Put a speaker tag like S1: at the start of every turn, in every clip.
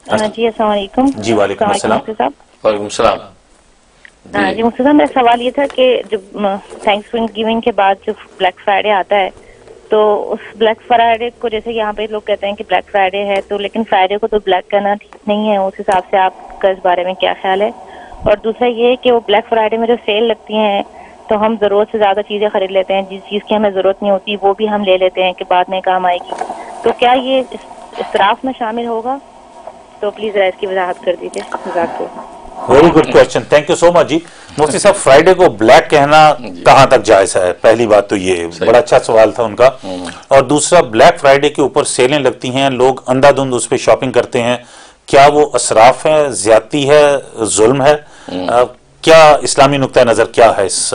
S1: جی السلام علیکم.
S2: جی وعلیکم السلام.
S3: وعلیکم السلام.
S1: جی مفتی صاحب میرا سوال یہ تھا کہ جب تھینکس گیونگ کے بعد جو بلیک فرائیڈے آتا ہے تو اس بلیک فرائیڈے کو جیسے یہاں پہ لوگ کہتے ہیں کہ بلیک فرائیڈے ہے تو لیکن فرائیڈے کو تو بلیک کرنا ٹھیک نہیں ہے, اس حساب سے آپ کا اس بارے میں کیا خیال ہے؟ اور دوسرا یہ کہ وہ بلیک فرائیڈے میں جو سیل لگتی ہیں تو ہم ضرورت سے زیادہ چیزیں خرید لیتے ہیں, جس چیز کی ہمیں ضرورت نہیں ہوتی وہ بھی ہم لے لیتے ہیں کہ بعد میں کام آئے گی, تو کیا یہ اسراف میں شامل ہوگا؟ تو پلیز ذرا اس کی وضاحت کر دیجیے. جزاک اللہ.
S2: Very good question, thank you so much. جی مفتی صاحھ فرائیڈے کو بلیک کہنا کہاں تک جائز ہے؟ پہلی بات تو یہ بڑا اچھا سوال تھا ان کا. اور دوسرا بلیک فرائیڈے کے اوپر سیلیں لگتی ہیں, لوگ اندھا دھند اس پہ شاپنگ کرتے ہیں, کیا وہ اسراف ہے, زیادتی ہے, ظلم ہے؟ کیا اسلامی نقطہ نظر کیا ہے اس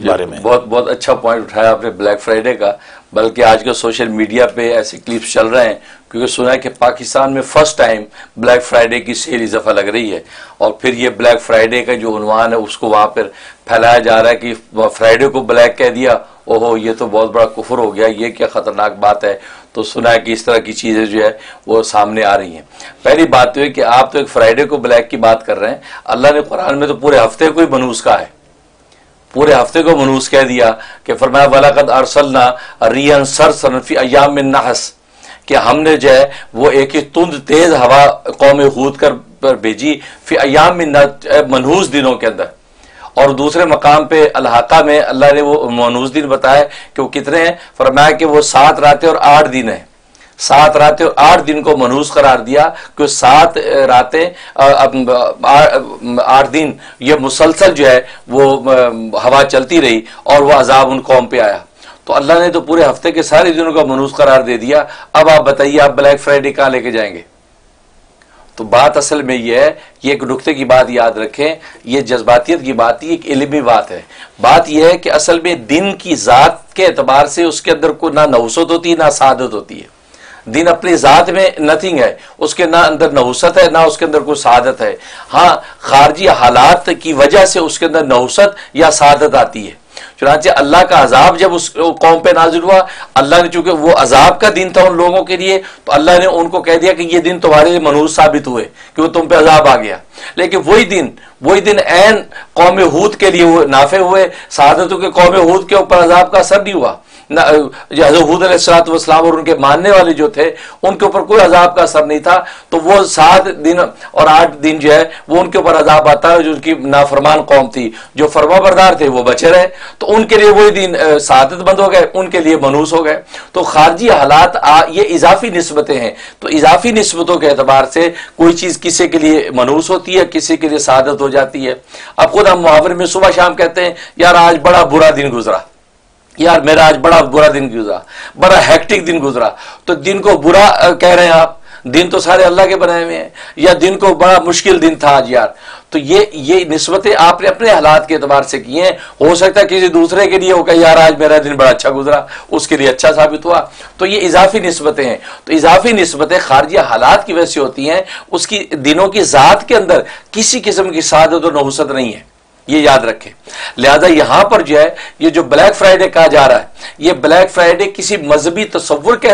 S2: بارے میں؟
S3: بہت اچھا پوائنٹ اٹھایا آپ نے بلیک فرائیڈے کا. بلکہ آج کل سوشل میڈیا پہ ایسے کلپس چل رہے ہیں کیونکہ سنا ہے کہ پاکستان میں فرسٹ ٹائم بلیک فرائیڈے کی سیل اس دفعہ لگ رہی ہے, اور پھر یہ بلیک فرائیڈے کا جو عنوان ہے اس کو وہاں پر پھیلایا جا رہا ہے کہ فرائیڈے کو بلیک کہہ دیا, اوہو یہ تو بہت بڑا کفر ہو گیا, یہ کیا خطرناک بات ہے. تو سنا ہے کہ اس طرح کی چیزیں جو ہے وہ سامنے آ رہی ہیں. پہلی بات تو ہے کہ آپ تو ایک فرائیڈے کو بلیک کی بات کر رہے ہیں, اللہ نے قرآن میں تو پورے ہفتے کو ہی منحوس کہا ہے, پورے ہفتے کو منحوس کہہ دیا کہ فرمایا وَلَقَدْ أَرْسَلْنَا رِيحًا صَرْصَرًا فِي أَيَّامٍ النَّحْسِ, کہ ہم نے جو ہے وہ ایک ہی تند تیز ہوا قوم ہود پر بھیجی فی ایام منحوس دنوں کے اندر. اور دوسرے مقام پہ الحاقہ میں اللہ نے وہ منحوس دن بتایا کہ وہ کتنے ہیں, فرمایا کہ وہ 7 راتیں اور 8 دن ہیں. 7 راتیں اور 8 دن کو منحوس قرار دیا کہ 7 راتیں 8 دن یہ مسلسل جو ہے وہ ہوا چلتی رہی اور وہ عذاب ان قوم پہ آیا. تو اللہ نے تو پورے ہفتے کے سارے دنوں کا منحوس قرار دے دیا. اب آپ بتائیے آپ بلیک فرائیڈے کہاں لے کے جائیں گے؟ تو بات اصل میں یہ ہے, یہ ایک نقطے کی بات یاد رکھیں, یہ جذباتیت کی بات نہیں, ایک علمی بات ہے. بات یہ ہے کہ اصل میں دن کی ذات کے اعتبار سے اس کے اندر کوئی نہ نحوست ہوتی ہے نہ سعادت ہوتی ہے. دن اپنی ذات میں نتھنگ ہے, اس کے نہ اندر نحوست ہے نہ اس کے اندر کوئی سعادت ہے. ہاں خارجی حالات کی وجہ سے اس کے اندر نحوست یا سعادت آتی ہے. چنانچہ اللہ کا عذاب جب اس قوم پہ نازل ہوا, اللہ نے چونکہ وہ عذاب کا دن تھا ان لوگوں کے لیے, تو اللہ نے ان کو کہہ دیا کہ یہ دن تمہارے لیے منحوس ثابت ہوئے کہ وہ تم پہ عذاب آ گیا. لیکن وہی دن عین قوم ہود کے لیے وہ نافع ہوئے, سعادتوں کے قوم ہود کے اوپر عذاب کا اثر نہیں ہوا. حضرت ہود علیہ الصلوۃ والسلام اور ان کے ماننے والے جو تھے ان کے اوپر کوئی عذاب کا اثر نہیں تھا. تو وہ 7 دن اور 8 دن جو ہے وہ ان کے اوپر عذاب آتا ہے جو ان کی نافرمان قوم تھی. جو فرما بردار تھے وہ بچے رہے, تو ان کے لیے وہی دن سعادت مند ہو گئے, ان کے لیے منحوس ہو گئے. تو خارجی حالات یہ اضافی نسبتیں ہیں, تو اضافی نسبتوں کے اعتبار سے کوئی چیز کسی کے لیے منحوس ہوتی ہے, کسی کے لیے سعادت ہو جاتی ہے. اب خود ہم محاورے میں صبح شام کہتے ہیں یار آج بڑا برا دن گزرا, یار میرا آج بڑا برا دن گزرا, بڑا ہیکٹک دن گزرا. تو دن کو برا کہہ رہے ہیں آپ, دن تو سارے اللہ کے بنائے ہوئے ہیں. یا دن کو بڑا مشکل دن تھا آج یار. تو یہ نسبتیں آپ نے اپنے حالات کے اعتبار سے کی ہیں. ہو سکتا ہے کسی دوسرے کے لیے ہو کہ یار آج میرا دن بڑا اچھا گزرا, اس کے لیے اچھا ثابت ہوا. تو یہ اضافی نسبتیں ہیں. تو اضافی نسبتیں خارجی حالات کی وجہ سے ہوتی ہیں, اس کی دنوں کی ذات کے اندر کسی قسم کی سعادت اور نحوست نہیں ہے, یہ یاد رکھیں. لہذا یہاں پر جو ہے یہ جو بلیک فرائیڈے کہا جا رہا ہے, یہ بلیک فرائیڈے کسی مذہبی تصور کے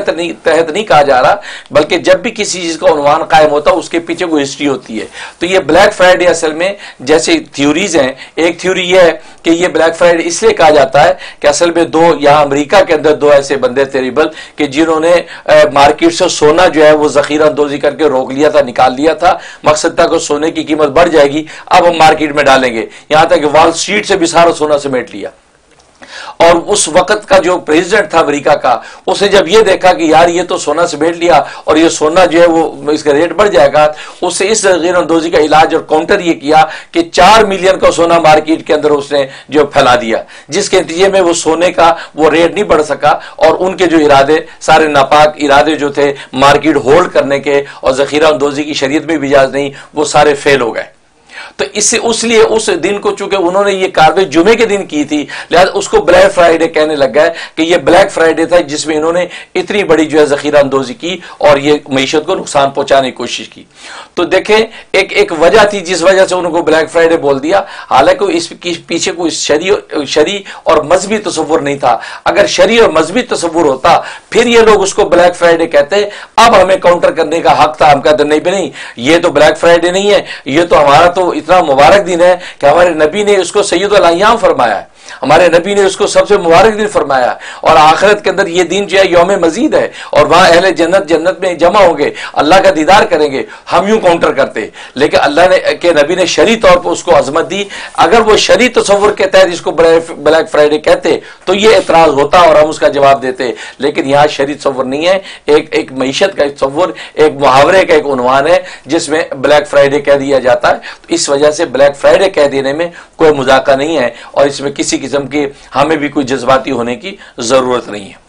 S3: تحت نہیں کہا جا رہا, بلکہ جب بھی کسی چیز کا عنوان قائم ہوتا ہے اس کے پیچھے کوئی ہسٹری ہوتی ہے. تو یہ بلیک فرائیڈے اصل میں جیسے تھیوریز ہیں, ایک تھیوری یہ ہے کہ یہ بلیک فرائیڈے اس لیے کہا جاتا ہے کہ اصل میں یہاں امریکہ کے اندر 2 ایسے بندے تھے ریبل کہ جنہوں نے مارکیٹ سے سونا جو ہے وہ ذخیرہ اندوزی کر کے روک لیا تھا, نکال لیا تھا. مقصد تھا کہ سونے کی قیمت بڑھ جائے گی, اب ہم مارکیٹ میں ڈالیں گے. یہاں تک کہ وال اسٹریٹ سے بھی سارا سونا سمیٹ لیا. اور اس وقت کا جو پریزیڈنٹ تھا امریکہ کا, اس نے جب یہ دیکھا کہ یار یہ تو سونا سمیٹ لیا اور یہ سونا جو ہے وہ اس کا ریٹ بڑھ جائے گا, اس سے اس غیر اندوزی کا علاج اور کاؤنٹر یہ کیا کہ 4 ملین کا سونا مارکیٹ کے اندر اس نے جو پھیلا دیا, جس کے نتیجے میں وہ سونے کا وہ ریٹ نہیں بڑھ سکا. اور ان کے جو ارادے سارے ناپاک ارادے جو تھے مارکیٹ ہولڈ کرنے کے اور ذخیرہ اندوزی کی شریعت میں بھی اجازت نہیں, وہ سارے فیل ہو گئے. تو اس سے اس لیے اس دن کو چونکہ انہوں نے یہ کاروائی جمعے کے دن کی تھی لہذا اس کو بلیک فرائیڈے کہنے لگ گئے کہ یہ بلیک فرائیڈے تھا جس میں انہوں نے اتنی بڑی جو ہے ذخیرہ اندوزی کی اور یہ معیشت کو نقصان پہنچانے کی کوشش کی. تو دیکھیں ایک وجہ تھی جس وجہ سے انہوں کو بلیک فرائیڈے بول دیا, حالانکہ اس پیچھے کوئی شرعی اور مذہبی تصور نہیں تھا. اگر شرعی اور مذہبی تصور ہوتا پھر یہ لوگ اس کو بلیک فرائیڈے کہتے, اب ہمیں کاؤنٹر کرنے کا حق تھا. ہم کہتے نہیں یہ تو بلیک فرائیڈے نہیں ہے, یہ تو ہمارا تو اتنا مبارک دن ہے کہ ہمارے نبی نے اس کو سید الایام فرمایا ہے, ہمارے نبی نے اس کو سب سے مبارک دن فرمایا, اور آخرت کے اندر یہ دن جو ہے یوم مزید ہے, اور وہاں اہل جنت میں جمع ہوں گے, اللہ کا دیدار کریں گے. ہم یوں کاؤنٹر کرتے, لیکن اللہ نے کہ نبی نے شرعی طور پر اس کو عظمت دی. اگر وہ شرعی تصور کے تحت اس کو بلیک فرائیڈے کہتے تو یہ اعتراض ہوتا اور ہم اس کا جواب دیتے, لیکن یہاں شرعی تصور نہیں ہے, ایک معیشت کا تصور, ایک محاورے کا ایک عنوان ہے جس میں بلیک فرائیڈے کہہ دیا جاتا ہے. تو اس وجہ سے بلیک فرائیڈے کہہ دینے میں کوئی مذاکرہ نہیں ہے, اور اس میں کسی قسم کی ہمیں بھی کوئی جذباتی ہونے کی ضرورت نہیں ہے.